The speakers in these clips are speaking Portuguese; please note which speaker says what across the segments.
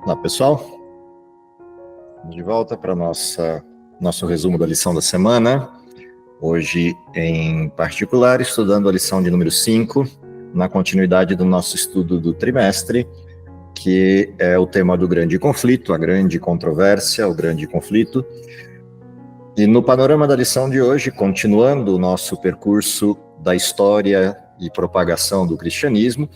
Speaker 1: Olá, pessoal. De volta para nosso resumo da lição da semana. Hoje, em particular, estudando a lição de número 5, na continuidade do nosso estudo do trimestre, que é o tema do grande conflito, a grande controvérsia, o grande conflito. E no panorama da lição de hoje, continuando o nosso percurso da história e propagação do cristianismo,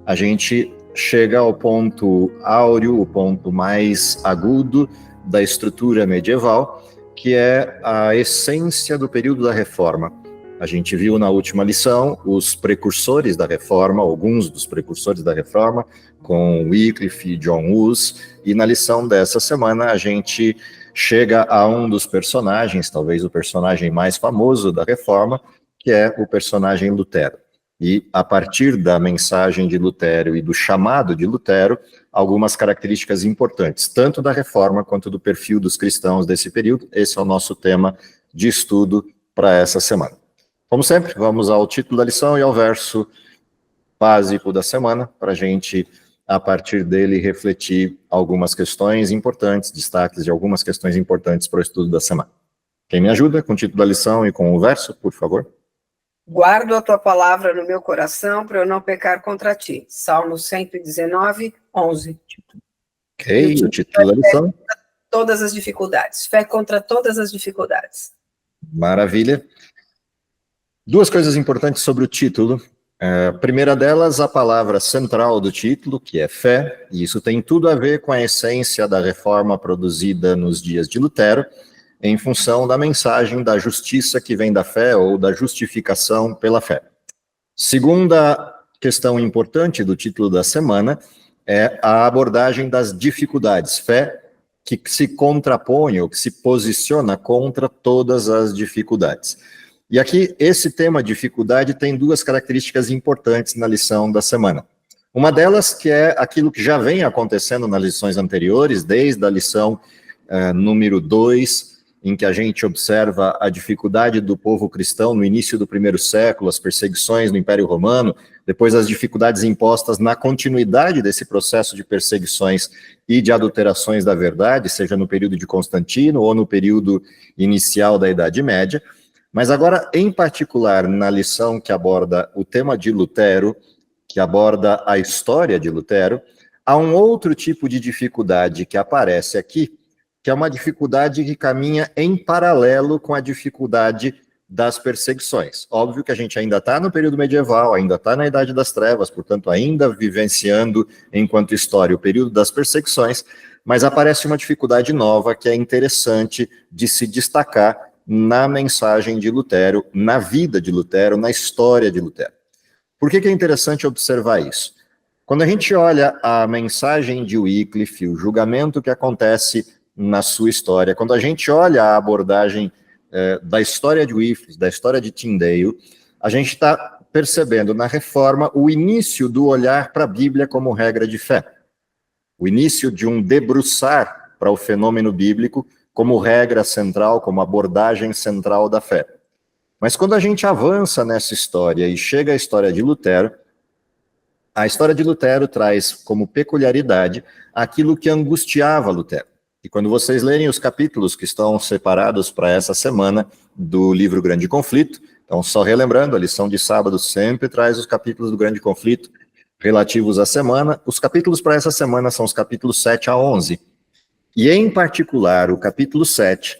Speaker 1: a gente chega ao ponto áureo, o ponto mais agudo da estrutura medieval, que é a essência do período da Reforma. A gente viu na última lição os precursores da Reforma, alguns dos precursores da Reforma, com Wycliffe e John Hus, e na lição dessa semana a gente chega a um dos personagens, talvez o personagem mais famoso da Reforma, que é o personagem Lutero. E, a partir da mensagem de Lutero e do chamado de Lutero, algumas características importantes, tanto da Reforma quanto do perfil dos cristãos desse período. Esse é o nosso tema de estudo para essa semana. Como sempre, vamos ao título da lição e ao verso básico da semana, para a gente, a partir dele, refletir algumas questões importantes, destaques de algumas questões importantes para o estudo da semana. Quem me ajuda com o título da lição e com o verso, por favor?
Speaker 2: Guardo a tua palavra no meu coração para eu não pecar contra ti. Salmo 119, 11.
Speaker 1: Ok, o título da lição.
Speaker 2: Todas as dificuldades. Fé contra todas as dificuldades.
Speaker 1: Maravilha. Duas coisas importantes sobre o título. A primeira delas, a palavra central do título, que é fé, e isso tem tudo a ver com a essência da reforma produzida nos dias de Lutero, em função da mensagem da justiça que vem da fé ou da justificação pela fé. Segunda questão importante do título da semana é a abordagem das dificuldades, fé que se contrapõe ou que se posiciona contra todas as dificuldades. E aqui, esse tema dificuldade tem duas características importantes na lição da semana. Uma delas que é aquilo que já vem acontecendo nas lições anteriores, desde a lição número 2, em que a gente observa a dificuldade do povo cristão no início do primeiro século, as perseguições no Império Romano, depois as dificuldades impostas na continuidade desse processo de perseguições e de adulterações da verdade, seja no período de Constantino ou no período inicial da Idade Média. Mas agora, em particular, na lição que aborda o tema de Lutero, que aborda a história de Lutero, há um outro tipo de dificuldade que aparece aqui, que é uma dificuldade que caminha em paralelo com a dificuldade das perseguições. Óbvio que a gente ainda está no período medieval, ainda está na Idade das Trevas, portanto, ainda vivenciando, enquanto história, o período das perseguições, mas aparece uma dificuldade nova que é interessante de se destacar na mensagem de Lutero, na vida de Lutero, na história de Lutero. Por que é interessante observar isso? Quando a gente olha a mensagem de Wycliffe, o julgamento que acontece na sua história, quando a gente olha a abordagem da história de Wycliffe, da história de Tyndale, a gente está percebendo na Reforma o início do olhar para a Bíblia como regra de fé, o início de um debruçar para o fenômeno bíblico como regra central, como abordagem central da fé. Mas quando a gente avança nessa história e chega à história de Lutero, a história de Lutero traz como peculiaridade aquilo que angustiava Lutero. E quando vocês lerem os capítulos que estão separados para essa semana do livro Grande Conflito, então só relembrando, a lição de sábado sempre traz os capítulos do Grande Conflito relativos à semana. Os capítulos para essa semana são os capítulos 7 a 11. E, em particular, o capítulo 7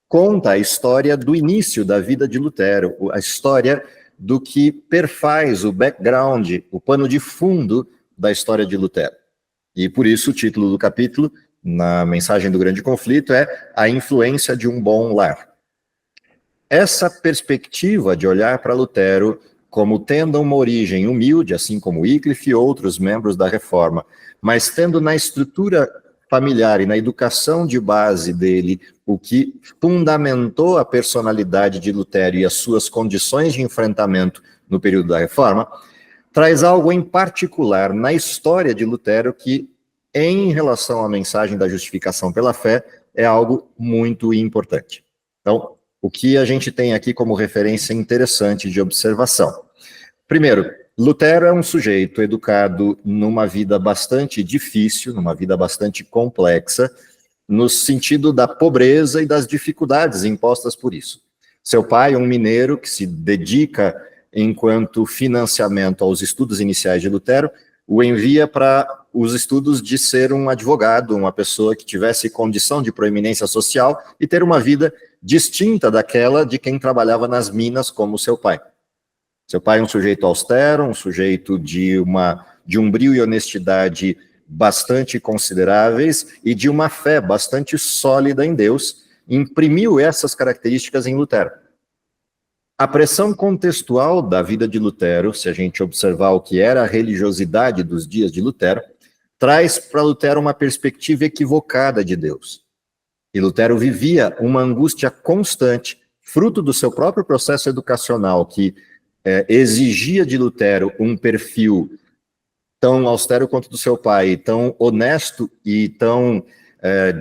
Speaker 1: conta a história do início da vida de Lutero, a história do que perfaz o background, o pano de fundo da história de Lutero. E, por isso, o título do capítulo, na mensagem do Grande Conflito, é A Influência de um Bom Lar. Essa perspectiva de olhar para Lutero como tendo uma origem humilde, assim como Wycliffe e outros membros da Reforma, mas tendo na estrutura familiar e na educação de base dele o que fundamentou a personalidade de Lutero e as suas condições de enfrentamento no período da Reforma, traz algo em particular na história de Lutero que, em relação à mensagem da justificação pela fé, é algo muito importante. Então, o que a gente tem aqui como referência interessante de observação? Primeiro, Lutero é um sujeito educado numa vida bastante difícil, numa vida bastante complexa, no sentido da pobreza e das dificuldades impostas por isso. Seu pai, um mineiro que se dedica enquanto financiamento aos estudos iniciais de Lutero, o envia para os estudos de ser um advogado, uma pessoa que tivesse condição de proeminência social e ter uma vida distinta daquela de quem trabalhava nas minas como seu pai. Seu pai é um sujeito austero, um sujeito de um brio e honestidade bastante consideráveis e de uma fé bastante sólida em Deus, imprimiu essas características em Lutero. A pressão contextual da vida de Lutero, se a gente observar o que era a religiosidade dos dias de Lutero, traz para Lutero uma perspectiva equivocada de Deus. E Lutero vivia uma angústia constante, fruto do seu próprio processo educacional, que exigia de Lutero um perfil tão austero quanto do seu pai, tão honesto e tão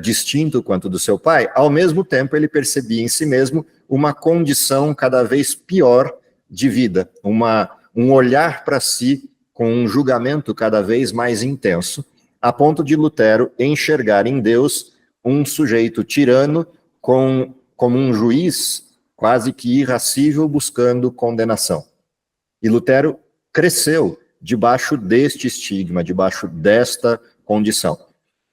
Speaker 1: distinto quanto do seu pai. Ao mesmo tempo, ele percebia em si mesmo uma condição cada vez pior de vida, um olhar para si com um julgamento cada vez mais intenso, a ponto de Lutero enxergar em Deus um sujeito tirano como um juiz quase que irracível buscando condenação. E Lutero cresceu debaixo deste estigma, debaixo desta condição.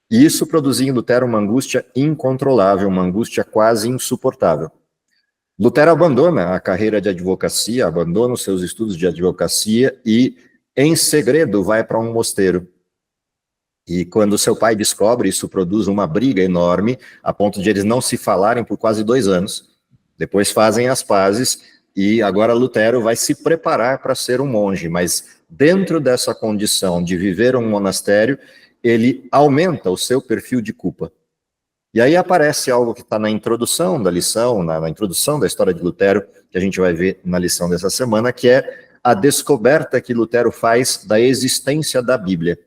Speaker 1: E isso produzia em Lutero uma angústia incontrolável, uma angústia quase insuportável. Lutero abandona a carreira de advocacia, abandona os seus estudos de advocacia e, em segredo, vai para um mosteiro. E quando seu pai descobre, isso produz uma briga enorme, a ponto de eles não se falarem por quase 2 anos. Depois fazem as pazes e agora Lutero vai se preparar para ser um monge, mas dentro dessa condição de viver um monastério, ele aumenta o seu perfil de culpa. E aí aparece algo que está na introdução da lição, na introdução da história de Lutero, que a gente vai ver na lição dessa semana, que é a descoberta que Lutero faz da existência da Bíblia.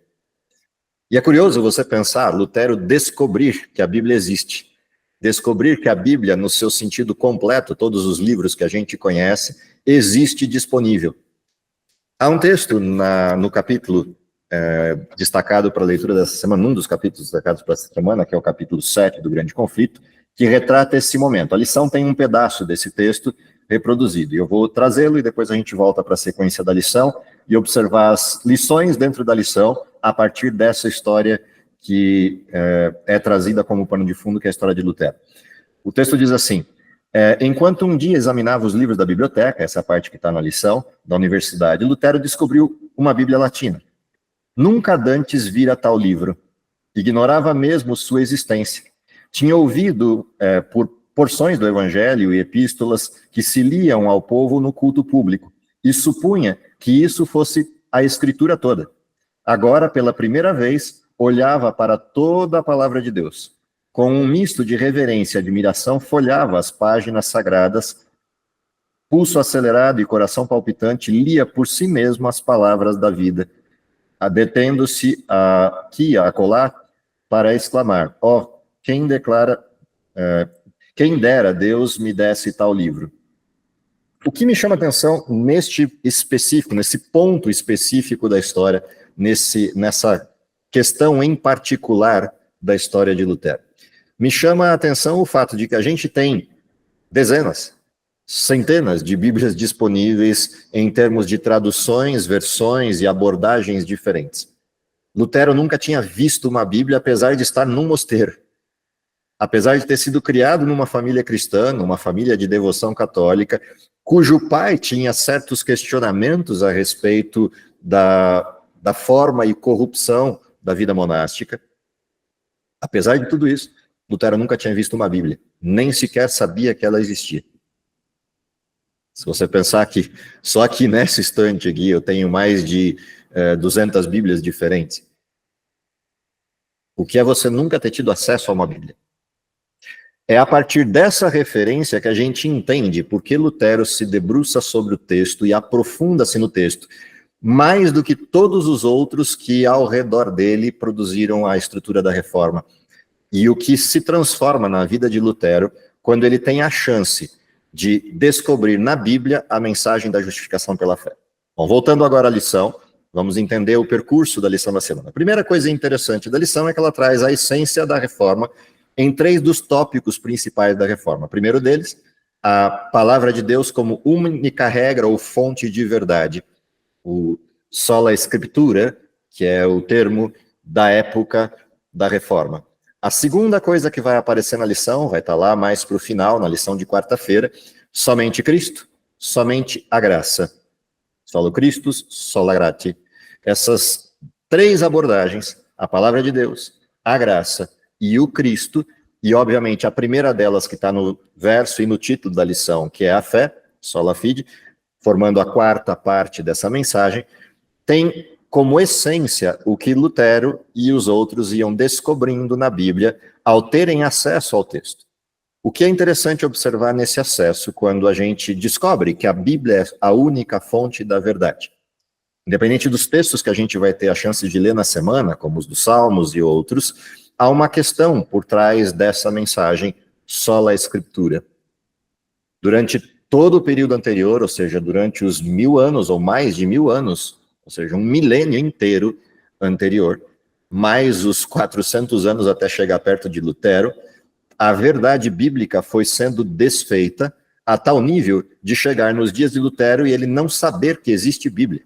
Speaker 1: E é curioso você pensar, Lutero descobrir que a Bíblia existe. Descobrir que a Bíblia, no seu sentido completo, todos os livros que a gente conhece, existe disponível. Há um texto no capítulo destacado para a leitura dessa semana, num dos capítulos destacados para essa semana, que é o capítulo 7 do Grande Conflito, que retrata esse momento. A lição tem um pedaço desse texto reproduzido. E eu vou trazê-lo e depois a gente volta para a sequência da lição e observar as lições dentro da lição a partir dessa história que é trazida como pano de fundo, que é a história de Lutero. O texto diz assim: enquanto um dia examinava os livros da biblioteca, essa parte que está na lição, da universidade, Lutero descobriu uma Bíblia latina. Nunca dantes vira tal livro. Ignorava mesmo sua existência. Tinha ouvido por porções do Evangelho e epístolas que se liam ao povo no culto público, e supunha que isso fosse a Escritura toda. Agora, pela primeira vez, olhava para toda a palavra de Deus. Com um misto de reverência e admiração, folhava as páginas sagradas, pulso acelerado e coração palpitante, lia por si mesmo as palavras da vida, detendo-se aqui e acolá para exclamar: quem dera Deus me desse tal livro. O que me chama a atenção nesse ponto específico da história, nessa questão em particular da história de Lutero, me chama a atenção o fato de que a gente tem dezenas, centenas de Bíblias disponíveis em termos de traduções, versões e abordagens diferentes. Lutero nunca tinha visto uma Bíblia, apesar de estar num mosteiro. Apesar de ter sido criado numa família cristã, numa família de devoção católica, cujo pai tinha certos questionamentos a respeito da forma e corrupção da vida monástica. Apesar de tudo isso, Lutero nunca tinha visto uma Bíblia, nem sequer sabia que ela existia. Se você pensar que só aqui nessa estante aqui eu tenho mais de 200 Bíblias diferentes. O que é você nunca ter tido acesso a uma Bíblia? É a partir dessa referência que a gente entende por que Lutero se debruça sobre o texto e aprofunda-se no texto, mais do que todos os outros que ao redor dele produziram a estrutura da reforma. E o que se transforma na vida de Lutero quando ele tem a chance de descobrir na Bíblia a mensagem da justificação pela fé. Bom, voltando agora à lição, vamos entender o percurso da lição da semana. A primeira coisa interessante da lição é que ela traz a essência da reforma em 3 dos tópicos principais da reforma. O primeiro deles, a palavra de Deus como única regra ou fonte de verdade. O sola escritura, que é o termo da época da reforma. A segunda coisa que vai aparecer na lição, vai estar lá mais para o final, na lição de quarta-feira, somente Cristo, somente a graça. Solo Christus, sola gratia. Essas 3 abordagens, a palavra de Deus, a graça e o Cristo, e obviamente a primeira delas que está no verso e no título da lição, que é a fé, sola fide, formando a quarta parte dessa mensagem, tem como essência o que Lutero e os outros iam descobrindo na Bíblia ao terem acesso ao texto. O que é interessante observar nesse acesso quando a gente descobre que a Bíblia é a única fonte da verdade. Independente dos textos que a gente vai ter a chance de ler na semana, como os dos Salmos e outros, há uma questão por trás dessa mensagem, sola escritura. Durante todo o período anterior, ou seja, durante os 1000 anos ou mais de 1000 anos, ou seja, um milênio inteiro anterior, mais os 400 anos até chegar perto de Lutero, a verdade bíblica foi sendo desfeita a tal nível de chegar nos dias de Lutero e ele não saber que existe Bíblia.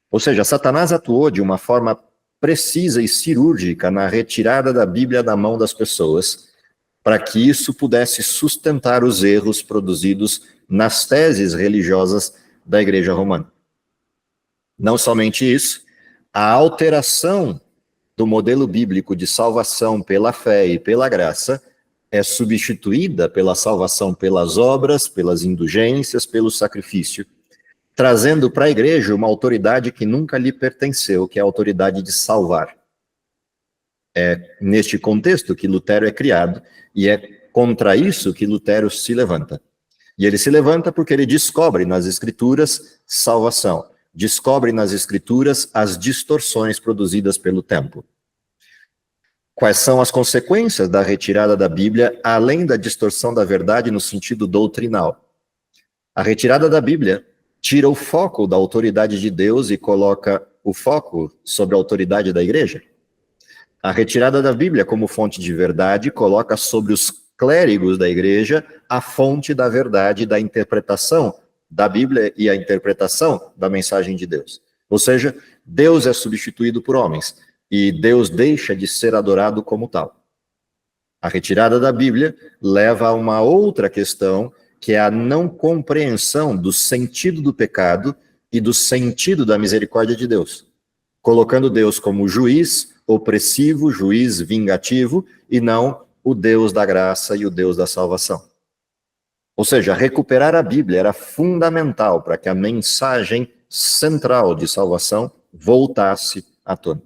Speaker 1: Ou seja, Satanás atuou de uma forma precisa e cirúrgica na retirada da Bíblia da mão das pessoas, para que isso pudesse sustentar os erros produzidos nas teses religiosas da Igreja Romana. Não somente isso, a alteração do modelo bíblico de salvação pela fé e pela graça é substituída pela salvação pelas obras, pelas indulgências, pelo sacrifício, trazendo para a igreja uma autoridade que nunca lhe pertenceu, que é a autoridade de salvar. É neste contexto que Lutero é criado, e é contra isso que Lutero se levanta. E ele se levanta porque ele descobre nas Escrituras salvação, descobre nas Escrituras as distorções produzidas pelo tempo. Quais são as consequências da retirada da Bíblia, além da distorção da verdade no sentido doutrinal? A retirada da Bíblia tira o foco da autoridade de Deus e coloca o foco sobre a autoridade da igreja. A retirada da Bíblia como fonte de verdade coloca sobre os clérigos da igreja a fonte da verdade da interpretação da Bíblia e a interpretação da mensagem de Deus. Ou seja, Deus é substituído por homens e Deus deixa de ser adorado como tal. A retirada da Bíblia leva a uma outra questão, que é a não compreensão do sentido do pecado e do sentido da misericórdia de Deus, colocando Deus como juiz opressivo, juiz vingativo, e não o Deus da graça e o Deus da salvação. Ou seja, recuperar a Bíblia era fundamental para que a mensagem central de salvação voltasse à tona.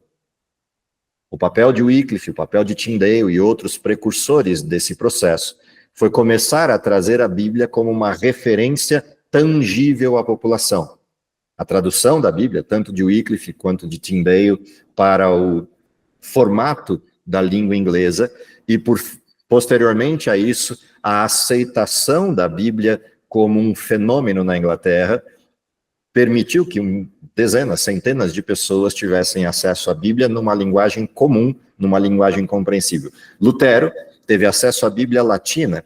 Speaker 1: O papel de Wycliffe, o papel de Tyndale e outros precursores desse processo foi começar a trazer a Bíblia como uma referência tangível à população. A tradução da Bíblia, tanto de Wycliffe quanto de Tyndale, para o formato da língua inglesa, e posteriormente a isso, a aceitação da Bíblia como um fenômeno na Inglaterra, permitiu que dezenas, centenas de pessoas tivessem acesso à Bíblia numa linguagem comum, numa linguagem compreensível. Lutero teve acesso à Bíblia latina,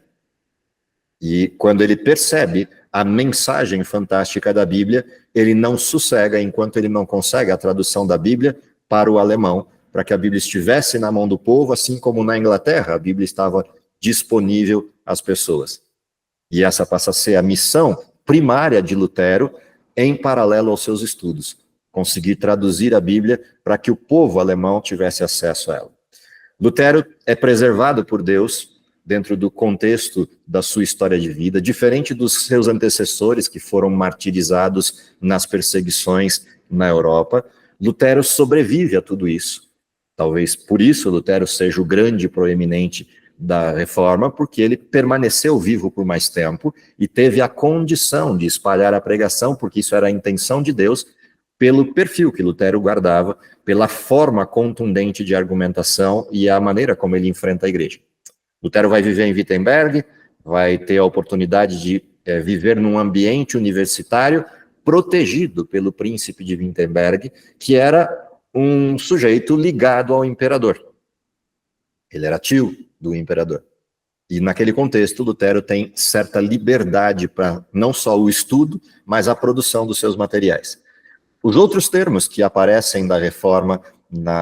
Speaker 1: e quando ele percebe a mensagem fantástica da Bíblia, ele não sossega enquanto ele não consegue a tradução da Bíblia para o alemão, para que a Bíblia estivesse na mão do povo, assim como na Inglaterra a Bíblia estava disponível às pessoas. E essa passa a ser a missão primária de Lutero, em paralelo aos seus estudos, conseguir traduzir a Bíblia para que o povo alemão tivesse acesso a ela. Lutero é preservado por Deus dentro do contexto da sua história de vida, diferente dos seus antecessores que foram martirizados nas perseguições na Europa. Lutero sobrevive a tudo isso. Talvez por isso Lutero seja o grande proeminente da reforma, porque ele permaneceu vivo por mais tempo e teve a condição de espalhar a pregação, porque isso era a intenção de Deus, pelo perfil que Lutero guardava, pela forma contundente de argumentação e a maneira como ele enfrenta a igreja. Lutero vai viver em Wittenberg, vai ter a oportunidade de viver num ambiente universitário, protegido pelo príncipe de Wittenberg, que era um sujeito ligado ao imperador. Ele era tio do imperador. E naquele contexto, Lutero tem certa liberdade para não só o estudo, mas a produção dos seus materiais. Os outros termos que aparecem da reforma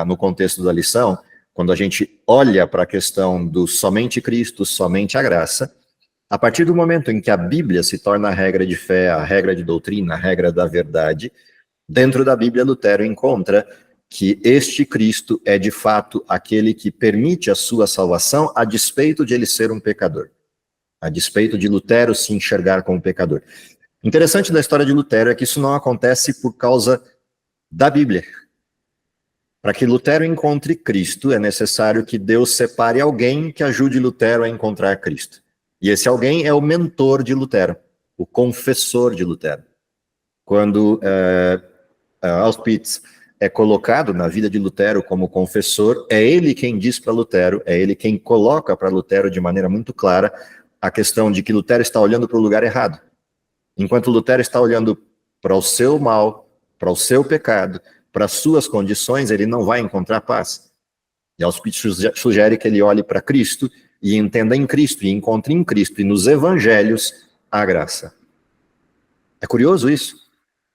Speaker 1: no contexto da lição, quando a gente olha para a questão do somente Cristo, somente a graça, a partir do momento em que a Bíblia se torna a regra de fé, a regra de doutrina, a regra da verdade, dentro da Bíblia, Lutero encontra que este Cristo é de fato aquele que permite a sua salvação a despeito de ele ser um pecador, a despeito de Lutero se enxergar como pecador. Interessante da história de Lutero é que isso não acontece por causa da Bíblia. Para que Lutero encontre Cristo, é necessário que Deus separe alguém que ajude Lutero a encontrar Cristo. E esse alguém é o mentor de Lutero, o confessor de Lutero. Quando Auspitz é colocado na vida de Lutero como confessor, é ele quem diz para Lutero, é ele quem coloca para Lutero de maneira muito clara a questão de que Lutero está olhando para o lugar errado. Enquanto Lutero está olhando para o seu mal, para o seu pecado, para as suas condições, ele não vai encontrar paz. E Auspitz sugere que ele olhe para Cristo e entenda em Cristo, e encontre em Cristo e nos evangelhos a graça. É curioso isso.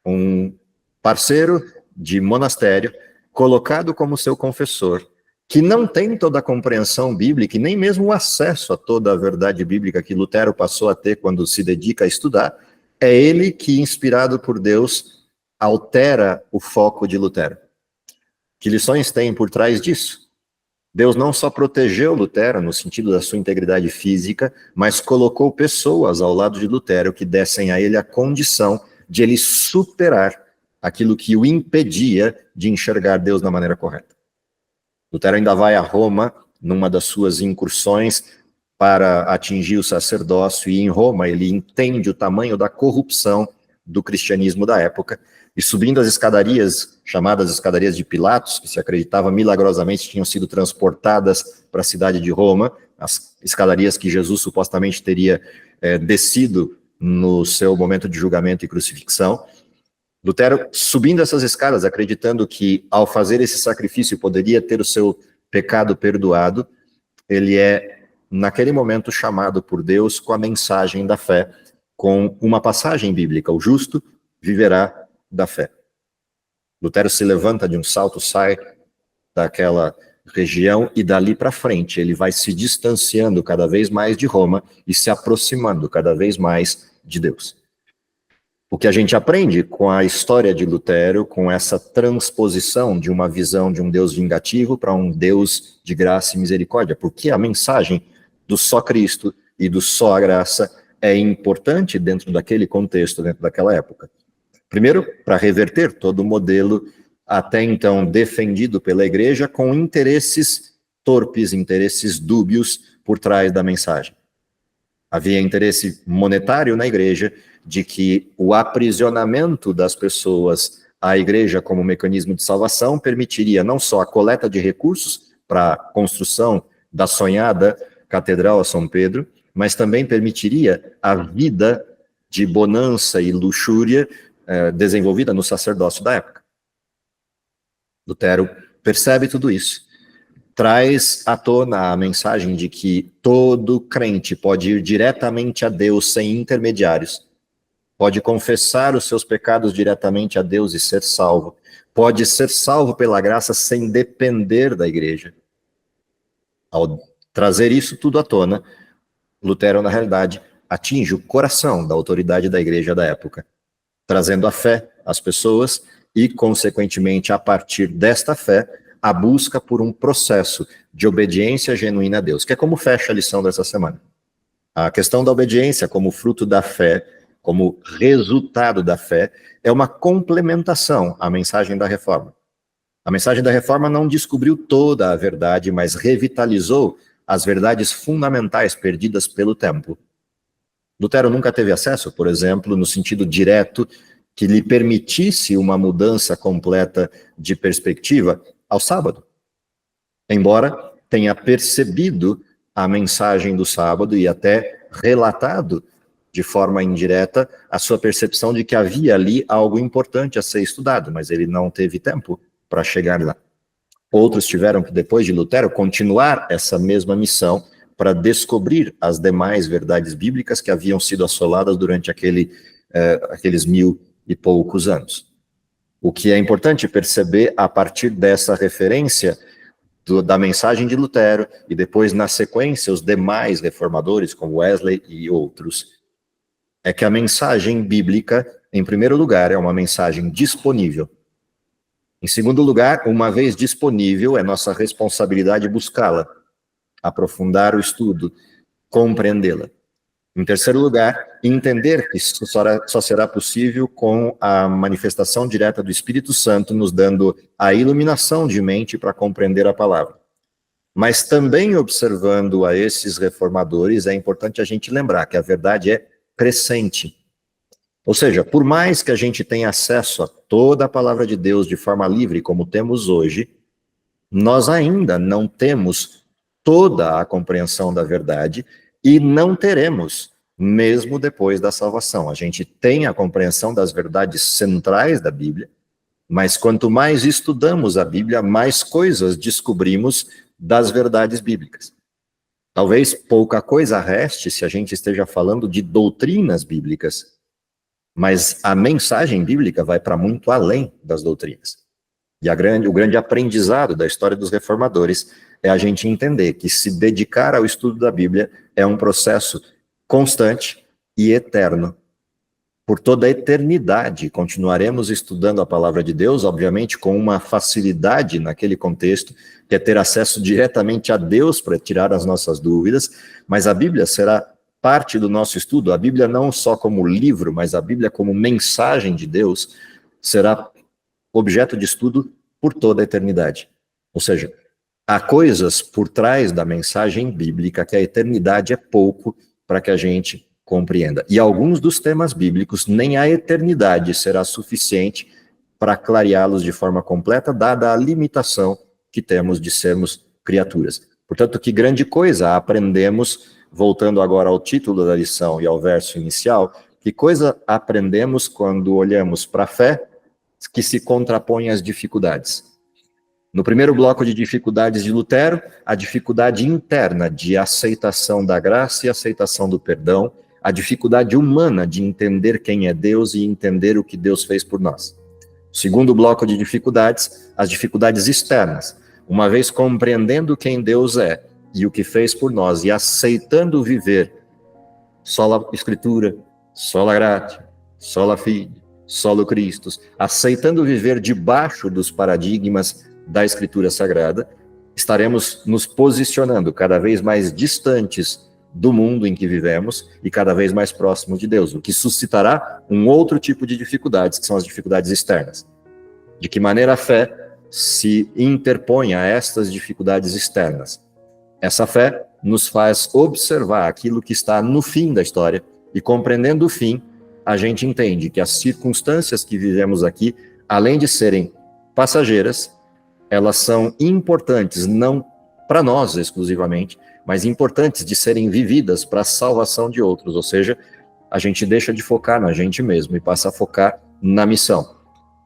Speaker 1: Um parceiro de monastério, colocado como seu confessor, que não tem toda a compreensão bíblica e nem mesmo o acesso a toda a verdade bíblica que Lutero passou a ter quando se dedica a estudar, é ele que, inspirado por Deus, altera o foco de Lutero. Que lições tem por trás disso? Deus não só protegeu Lutero no sentido da sua integridade física, mas colocou pessoas ao lado de Lutero que dessem a ele a condição de ele superar aquilo que o impedia de enxergar Deus da maneira correta. Lutero ainda vai a Roma numa das suas incursões para atingir o sacerdócio, e em Roma ele entende o tamanho da corrupção do cristianismo da época, e subindo as escadarias, chamadas escadarias de Pilatos, que se acreditava milagrosamente tinham sido transportadas para a cidade de Roma, as escadarias que Jesus supostamente teria descido no seu momento de julgamento e crucifixão. Lutero, subindo essas escadas, acreditando que ao fazer esse sacrifício poderia ter o seu pecado perdoado, ele é, naquele momento, chamado por Deus com a mensagem da fé, com uma passagem bíblica: o justo viverá da fé. Lutero se levanta de um salto, sai daquela região e dali para frente ele vai se distanciando cada vez mais de Roma e se aproximando cada vez mais de Deus. O que a gente aprende com a história de Lutero, com essa transposição de uma visão de um Deus vingativo para um Deus de graça e misericórdia, porque a mensagem do só Cristo e do só a graça é importante dentro daquele contexto, dentro daquela época. Primeiro, para reverter todo o modelo até então defendido pela igreja com interesses torpes, interesses dúbios por trás da mensagem. Havia interesse monetário na igreja de que o aprisionamento das pessoas à igreja como mecanismo de salvação permitiria não só a coleta de recursos para a construção da sonhada Catedral a São Pedro, mas também permitiria a vida de bonança e luxúria desenvolvida no sacerdócio da época. Lutero percebe tudo isso, traz à tona a mensagem de que todo crente pode ir diretamente a Deus sem intermediários, pode confessar os seus pecados diretamente a Deus e ser salvo, pode ser salvo pela graça sem depender da igreja. Ao trazer isso tudo à tona, Lutero, na realidade, atinge o coração da autoridade da igreja da época, trazendo a fé às pessoas e, consequentemente, a partir desta fé, a busca por um processo de obediência genuína a Deus, que é como fecha a lição dessa semana. A questão da obediência como fruto da fé, como resultado da fé, é uma complementação à mensagem da Reforma. A mensagem da Reforma não descobriu toda a verdade, mas revitalizou as verdades fundamentais perdidas pelo tempo. Lutero nunca teve acesso, por exemplo, no sentido direto, que lhe permitisse uma mudança completa de perspectiva ao sábado. Embora tenha percebido a mensagem do sábado e até relatado de forma indireta, a sua percepção de que havia ali algo importante a ser estudado, mas ele não teve tempo para chegar lá. Outros tiveram que, depois de Lutero, continuar essa mesma missão para descobrir as demais verdades bíblicas que haviam sido assoladas durante aqueles 1000 e poucos anos. O que é importante perceber a partir dessa referência da mensagem de Lutero e depois, na sequência, os demais reformadores, como Wesley e outros, é que a mensagem bíblica, em primeiro lugar, é uma mensagem disponível. Em segundo lugar, uma vez disponível, é nossa responsabilidade buscá-la, aprofundar o estudo, compreendê-la. Em terceiro lugar, entender que isso só será possível com a manifestação direta do Espírito Santo, nos dando a iluminação de mente para compreender a palavra. Mas também observando a esses reformadores, é importante a gente lembrar que a verdade é crescente. Ou seja, por mais que a gente tenha acesso a toda a palavra de Deus de forma livre, como temos hoje, nós ainda não temos toda a compreensão da verdade e não teremos, mesmo depois da salvação. A gente tem a compreensão das verdades centrais da Bíblia, mas quanto mais estudamos a Bíblia, mais coisas descobrimos das verdades bíblicas. Talvez pouca coisa reste se a gente esteja falando de doutrinas bíblicas, mas a mensagem bíblica vai para muito além das doutrinas. E o grande aprendizado da história dos reformadores é a gente entender que se dedicar ao estudo da Bíblia é um processo constante e eterno. Por toda a eternidade, continuaremos estudando a palavra de Deus, obviamente com uma facilidade naquele contexto, que é ter acesso diretamente a Deus para tirar as nossas dúvidas, mas a Bíblia será parte do nosso estudo. A Bíblia não só como livro, mas a Bíblia como mensagem de Deus será objeto de estudo por toda a eternidade. Ou seja, há coisas por trás da mensagem bíblica que a eternidade é pouco para que a gente compreenda. E alguns dos temas bíblicos, nem a eternidade será suficiente para clareá-los de forma completa, dada a limitação que temos de sermos criaturas. Portanto, que grande coisa aprendemos, voltando agora ao título da lição e ao verso inicial, que coisa aprendemos quando olhamos para a fé que se contrapõe às dificuldades. No primeiro bloco de dificuldades de Lutero, a dificuldade interna de aceitação da graça e aceitação do perdão, a dificuldade humana de entender quem é Deus e entender o que Deus fez por nós. Segundo bloco de dificuldades, as dificuldades externas. Uma vez compreendendo quem Deus é e o que fez por nós e aceitando viver sola Escritura, sola gratia, sola fide, solo Christus, aceitando viver debaixo dos paradigmas da Escritura Sagrada, estaremos nos posicionando cada vez mais distantes do mundo em que vivemos e cada vez mais próximos de Deus, o que suscitará um outro tipo de dificuldades, que são as dificuldades externas. De que maneira a fé se interpõe a estas dificuldades externas? Essa fé nos faz observar aquilo que está no fim da história e, compreendendo o fim, a gente entende que as circunstâncias que vivemos aqui, além de serem passageiras, elas são importantes, não para nós exclusivamente, mas importantes de serem vividas para a salvação de outros, ou seja, a gente deixa de focar na gente mesmo e passa a focar na missão.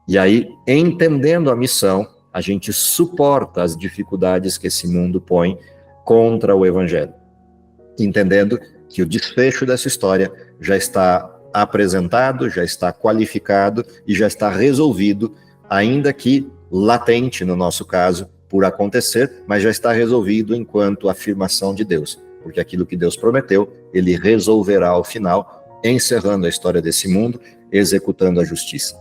Speaker 1: E aí, entendendo a missão, a gente suporta as dificuldades que esse mundo põe contra o Evangelho, entendendo que o desfecho dessa história já está apresentado, já está qualificado e já está resolvido, ainda que latente no nosso caso, por acontecer, mas já está resolvido enquanto afirmação de Deus, porque aquilo que Deus prometeu, ele resolverá ao final, encerrando a história desse mundo, executando a justiça.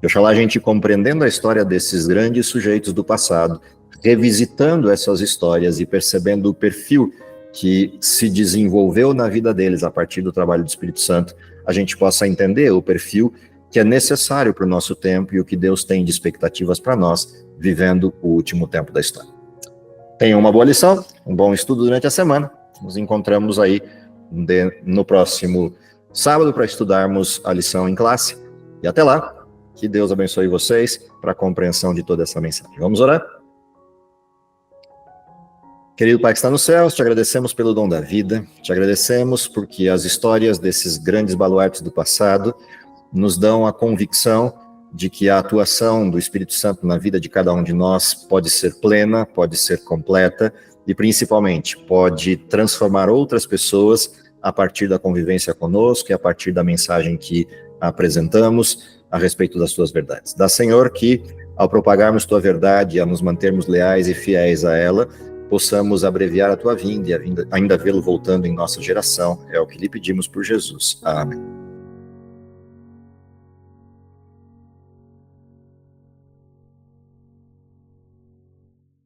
Speaker 1: Oxalá a gente compreendendo a história desses grandes sujeitos do passado, revisitando essas histórias e percebendo o perfil que se desenvolveu na vida deles a partir do trabalho do Espírito Santo, a gente possa entender o perfil que é necessário para o nosso tempo e o que Deus tem de expectativas para nós, vivendo o último tempo da história. Tenham uma boa lição, um bom estudo durante a semana. Nos encontramos aí no próximo sábado para estudarmos a lição em classe. E até lá, que Deus abençoe vocês para a compreensão de toda essa mensagem. Vamos orar? Querido Pai que está nos céus, te agradecemos pelo dom da vida, te agradecemos porque as histórias desses grandes baluartes do passado nos dão a convicção de que a atuação do Espírito Santo na vida de cada um de nós pode ser plena, pode ser completa e, principalmente, pode transformar outras pessoas a partir da convivência conosco e a partir da mensagem que apresentamos a respeito das tuas verdades. Dá, Senhor, que ao propagarmos tua verdade e a nos mantermos leais e fiéis a ela, possamos abreviar a tua vinda e ainda vê-lo voltando em nossa geração. É o que lhe pedimos por Jesus. Amém.